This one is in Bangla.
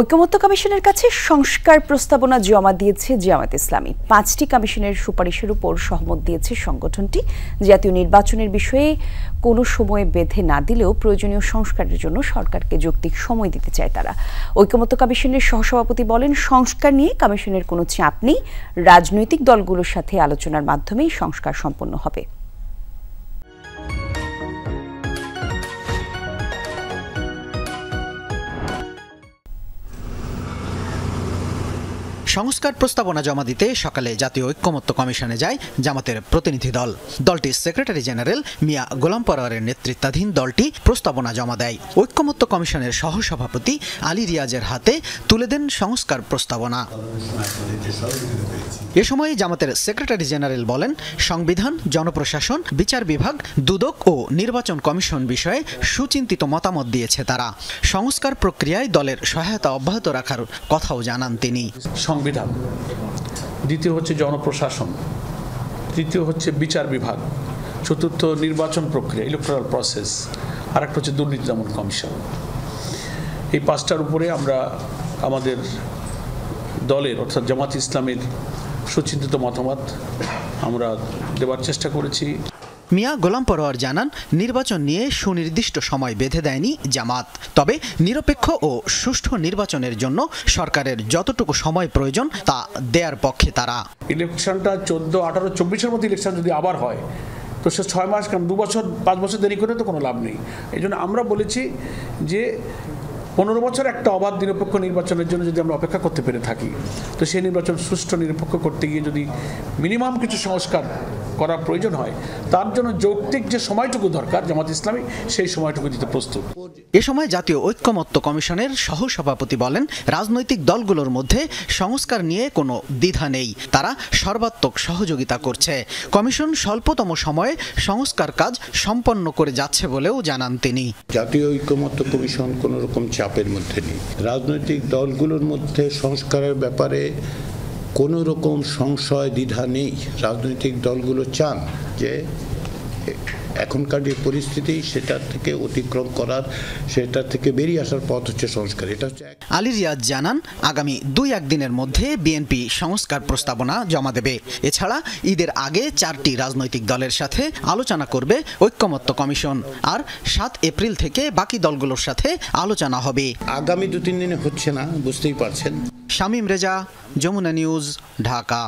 ঐকমত্য কমিশনের কাছে সংস্কার প্রস্তাবনা জমা দিয়েছে জামায়াত ইসলামী। ৫টি কমিশনের সুপারিশের উপর সহমত দিয়েছে সংগঠনটি। জাতীয় নির্বাচনের বিষয়ে কোনো সময় বেঁধে না দিলেও প্রয়োজনীয় সংস্কারের জন্য সরকারকে যৌক্তিক সময় দিতে চায় তারা। ঐকমত্য কমিশনের সহসভাপতি বলেন, সংস্কার নিয়ে কমিশনের কোনো চাপ নেই, রাজনৈতিক দলগুলোর সাথে আলোচনার মাধ্যমেই সংস্কার সম্পন্ন হবে। সংস্কার প্রস্তাবনা জমা দিতে সকালে জাতীয় ঐকমত্য কমিশনে যায় জামাতের প্রতিনিধি দল। দলটির সেক্রেটারি জেনারেল মিয়া গোলাম পরোয়ারের নেতৃত্বাধীন দলটি প্রস্তাবনা জমা দেয়। ঐকমত্য কমিশনের সহসভাপতি আলী রিয়াজের হাতে তুলে দেন সংস্কার প্রস্তাবনা। এ সময় জামাতের সেক্রেটারি জেনারেল বলেন, সংবিধান, জনপ্রশাসন, বিচার বিভাগ, দুদক ও নির্বাচন কমিশন বিষয়ে সুচিন্তিত মতামত দিয়েছে তারা। সংস্কার প্রক্রিয়ায় দলের সহায়তা অব্যাহত রাখার কথাও জানান তিনি। সংবিধান, দ্বিতীয় হচ্ছে জনপ্রশাসন, তৃতীয় হচ্ছে বিচার বিভাগ, চতুর্থ নির্বাচন প্রক্রিয়া, ইলেকটোরাল প্রসেস, আর একটা হচ্ছে দুর্নীতি দমন কমিশন। এই পাঁচটার উপরে আমরা আমাদের দলের অর্থাৎ জামাত ইসলামের সুচিন্তিত মতামত আমরা দেওয়ার চেষ্টা করেছি। মিয়া গোলাম পরোয়ার জানান, নির্বাচন নিয়ে সুনির্দিষ্ট সময় বেঁধে দেয়নি জামাত, তবে নিরপেক্ষ ও সুষ্ঠু নির্বাচনের জন্য সরকারের যতটুকু সময় প্রয়োজন তা দেওয়ার পক্ষে তারা। ইলেকশনটা 14, 18, 24-এর মধ্যে ইলেকশন যদি আবার হয় তো সে 6 মাস, কারণ 2 বছর 5 বছর দেরি করে তো কোনো লাভ নেই। এই জন্য আমরা বলেছি যে 15 বছর একটা অবাধ নিরপেক্ষ নির্বাচনের জন্য যদি আমরা অপেক্ষা করতে পেরে থাকি, তো সেই নির্বাচন সুষ্ঠু নিরপেক্ষ করতে গিয়ে যদি মিনিমাম কিছু সংস্কার করার প্রয়োজন হয়, তার জন্য যৌক্তিক যে সময়টুকু দরকার জামাত ইসলামী সেই সময়টুকু দিতে প্রস্তুত। এ সময় জাতীয় ঐকমত্য কমিশনের সহসভাপতি বলেন, রাজনৈতিক দলগুলোর মধ্যে সংস্কার নিয়ে কোনো দ্বিধা নেই, তারা সর্বাত্মক সহযোগিতা করছে। কমিশন স্বল্পতম সময়ে সংস্কার কাজ সম্পন্ন করে যাচ্ছে বলেও জানান তিনি। জাতীয় ঐকমত্য কমিশন কোনো রকম চাপের মধ্যে নেই। রাজনৈতিক দলগুলোর মধ্যে সংস্কারের ব্যাপারে কোনো রকম সংশয় দ্বিধা নেই। রাজনৈতিক দলগুলো চান যে এখনকার যে পরিস্থিতি সেটা থেকে অতিক্রম করার, সেটা থেকে বেরিয়ে আসার পথ হচ্ছে সংস্কার। এটা হচ্ছে। আলী রিয়াজ জানান, আগামী 2-1 দিনের মধ্যে বিএনপি সংস্কার প্রস্তাবনা জমা দেবে। এছাড়া ঈদের আগে 4টি রাজনৈতিক দলের সাথে আলোচনা করবে ঐকমত্য কমিশন, আর 7 এপ্রিল থেকে বাকি দলগুলোর সাথে আলোচনা হবে। আগামী 2-3 দিনে হচ্ছে না, বুঝতেই পারছেন। শামীম রেজা, যমুনা নিউজ, ঢাকা।